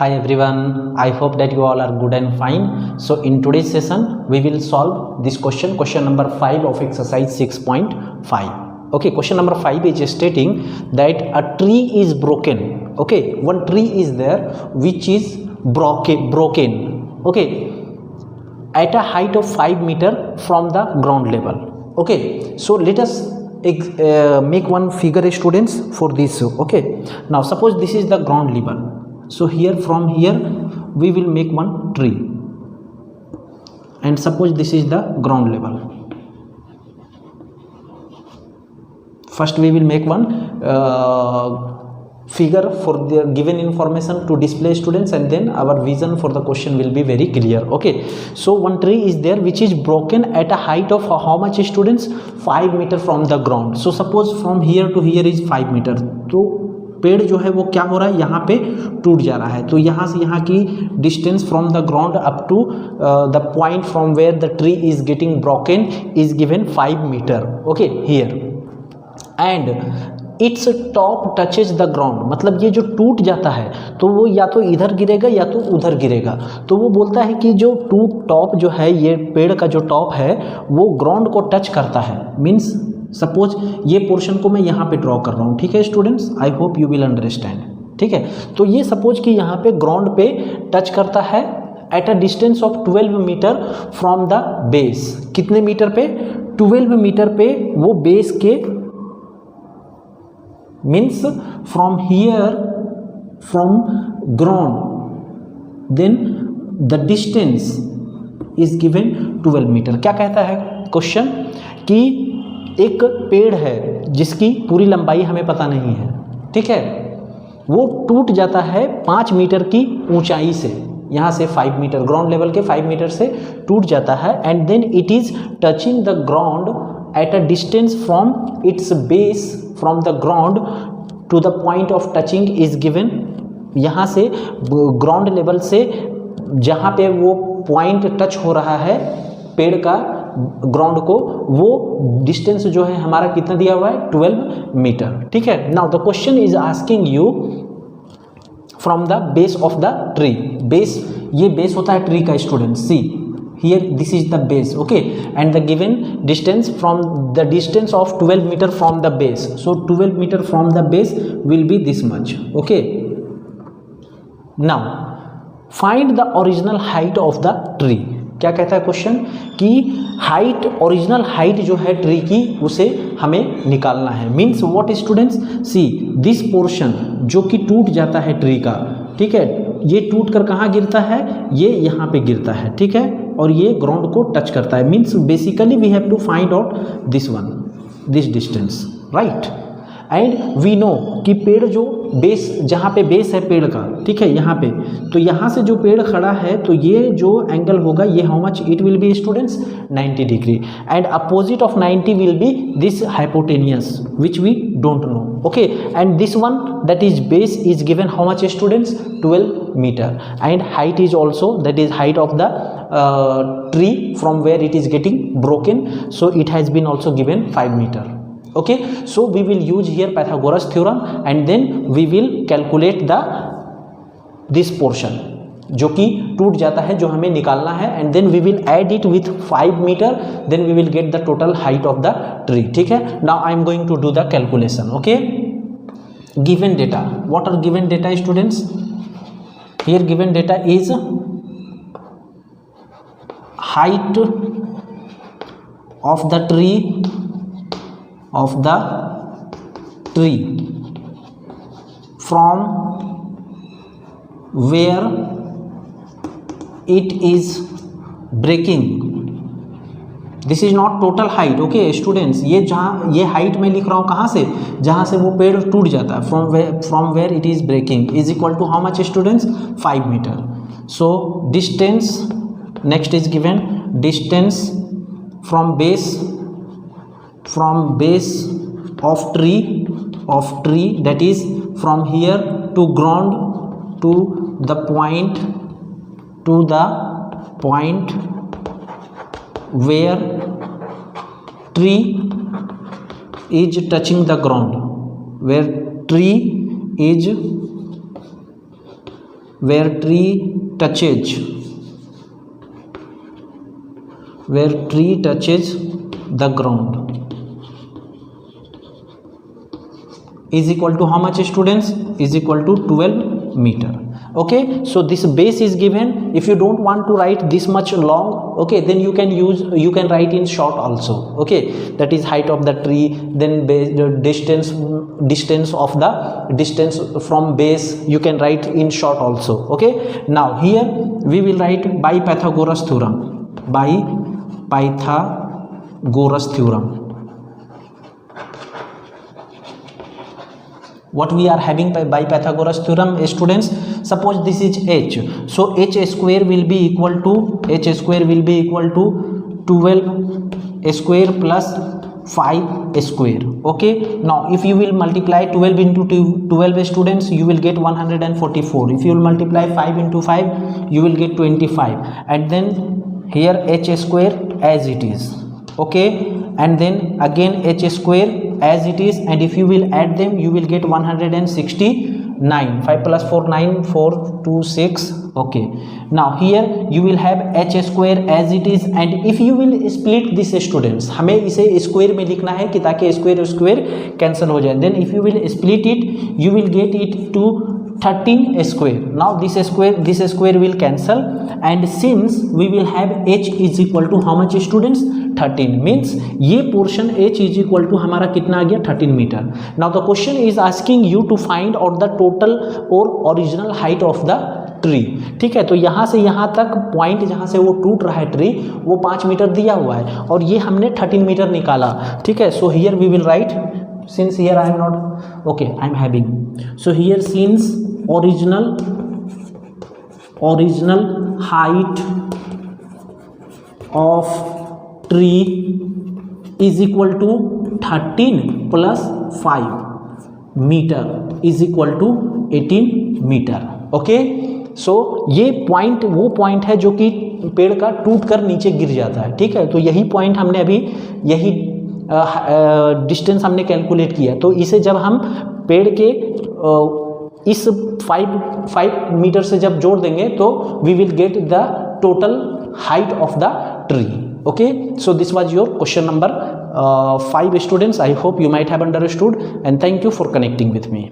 Hi everyone, I hope that you all are good and fine. So in today's session, we will solve this question number 5 of exercise 6.5. Okay, question number 5 is stating that a tree is broken. Okay, one tree is there which is broken. Okay, at a height of 5 meter from the ground level. Okay, so let us make one figure, students, for this. Okay, now suppose this is the ground level. So here, from here we will make one tree, and suppose this is the ground level. First we will make one figure for the given information to display, students, and then our vision for the question will be very clear. Okay, so one tree is there which is broken at a height of how much, students? 5 meter from the ground. So suppose from here to here is 5 meter. तो पेड़ जो है वो क्या हो रहा है, यहाँ पे टूट जा रहा है. तो यहाँ से यहाँ की distance from the ground up to the point from where the tree is getting broken is given 5 metre. Okay, here and its top touches the ground. मतलब ये जो टूट जाता है तो वो या तो इधर गिरेगा या तो उधर गिरेगा. तो वो बोलता है कि जो टॉप जो है, ये पेड़ का जो टॉप है वो ग्राउंड को टच करता है. मीन्स सपोज ये पोर्शन को मैं यहाँ पे ड्रॉ कर रहा हूँ. ठीक है students, I hope you will understand. ठीक है, तो ये सपोज कि यहाँ पे ग्राउंड पे टच करता है at a distance of 12 metre from the base. कितने मीटर पे? 12 मीटर पे वो बेस के, means from here from ground, then the distance is given 12 metre. क्या कहता है क्वेश्चन कि एक पेड़ है जिसकी पूरी लंबाई हमें पता नहीं है. ठीक है, वो टूट जाता है 5 मीटर की ऊंचाई से. यहाँ से 5 मीटर, ग्राउंड लेवल के 5 मीटर से टूट जाता है, and then it is touching the ground at a distance from its base from the ground to the point of touching is given. यहाँ से ग्राउंड लेवल से जहाँ पे वो पॉइंट टच हो रहा है पेड़ का ग्राउंड को, वो डिस्टेंस जो है हमारा कितना दिया हुआ है? 12 मीटर. ठीक है, now the question is asking you from the base of the tree. Base, ये बेस होता है ट्री का, student. See here this is the base. Okay, and the given distance from the distance of 12 metre from the base. So 12 metre from the base will be this much. Okay, now find the original height of the tree. क्या कहता है question कि height, original height जो है tree की, उसे हमें निकालना है. Means what students? See this portion जो कि टूट जाता है ट्री का. ठीक है, ये टूट कर कहाँ गिरता है? ये यहाँ पे गिरता है. ठीक है, और ये ग्राउंड को टच करता है. Means basically we have to find out this one, this distance, right. And we know कि पेड़ जो बेस, जहाँ पे बेस है पेड़ का, ठीक है, यहाँ पे, तो यहाँ से जो पेड़ खड़ा है तो ये जो एंगल होगा ये how much it will be, students? 90 degree. And opposite of 90 will be this hypotenuse which we don't know. Okay, and this one that is base is given how much, students? 12 metre. And height is also, that is height of the tree from where it is getting broken, so it has been also given 5 meter. Okay, so we will use here Pythagoras theorem, and then we will calculate the this portion जो कि टूट जाता है, जो हमें निकालना है, and then we will add it with 5 meter, then we will get the total height of the tree. ठीक है, now I am going to do the calculation. Okay, given data, what are given data, students? Here given data is height of the tree from where it is breaking. This is not total height. Okay students, ये जहाँ ये height में लिख रहा हूँ कहाँ से? जहाँ से वो पेड़ टूट जाता है, from where it is breaking is equal to how much, students? 5 metre. So distance next is given, distance from base of tree that is from here to ground to the point where tree is touching the ground, where tree is where tree touches the ground is equal to how much, students? Is equal to 12 meter. Okay, so this base is given. If you don't want to write this much long, okay, then you can write in short also. Okay, that is height of the tree, then base, the distance from base you can write in short also. Okay, now here we will write by Pythagoras theorem. What we are having by Pythagoras theorem, students? Suppose this is h, so h square will be equal to 12 square plus 5 square. Okay, now if you will multiply 12 into 12, students, you will get 144. If you will multiply 5 into 5, you will get 25, and then here h square as it is. Okay, and then again h square as it is, and if you will add them, you will get 169. 5 plus 4 9, 4 2 6. Okay, now here you will have h square as it is, and if you will split this, students, हमें इसे square में लिखना है कि ताकि square cancel हो जाए. Then if you will split it, you will get it to 13 square. Now this square will cancel, and since we will have h is equal to how much, students? 13. Means ये portion h is equal to हमारा कितना आ गया? 13 metre. Now the question is asking you to find out the total और original height of the tree. ठीक है, तो यहाँ से यहाँ तक पॉइंट जहाँ से वो टूट रहा है ट्री, वो 5 मीटर दिया हुआ है, और ये हमने 13 मीटर निकाला. ठीक है, so here we will write, since here I am not okay, I am having, so here since original height of tree is equal to 13 plus 5 meter is equal to 18 meter. Okay, सो ये point वो point है जो कि पेड़ का टूट कर नीचे गिर जाता है. ठीक है, तो यही पॉइंट हमने अभी यही डिस्टेंस हमने कैलकुलेट किया. तो इसे जब हम पेड़ के इस 5 मीटर से जब जोड़ देंगे, तो we will get the total height of the tree. Okay, so this was your question number 5, students. I hope you might have understood, and thank you for connecting with me.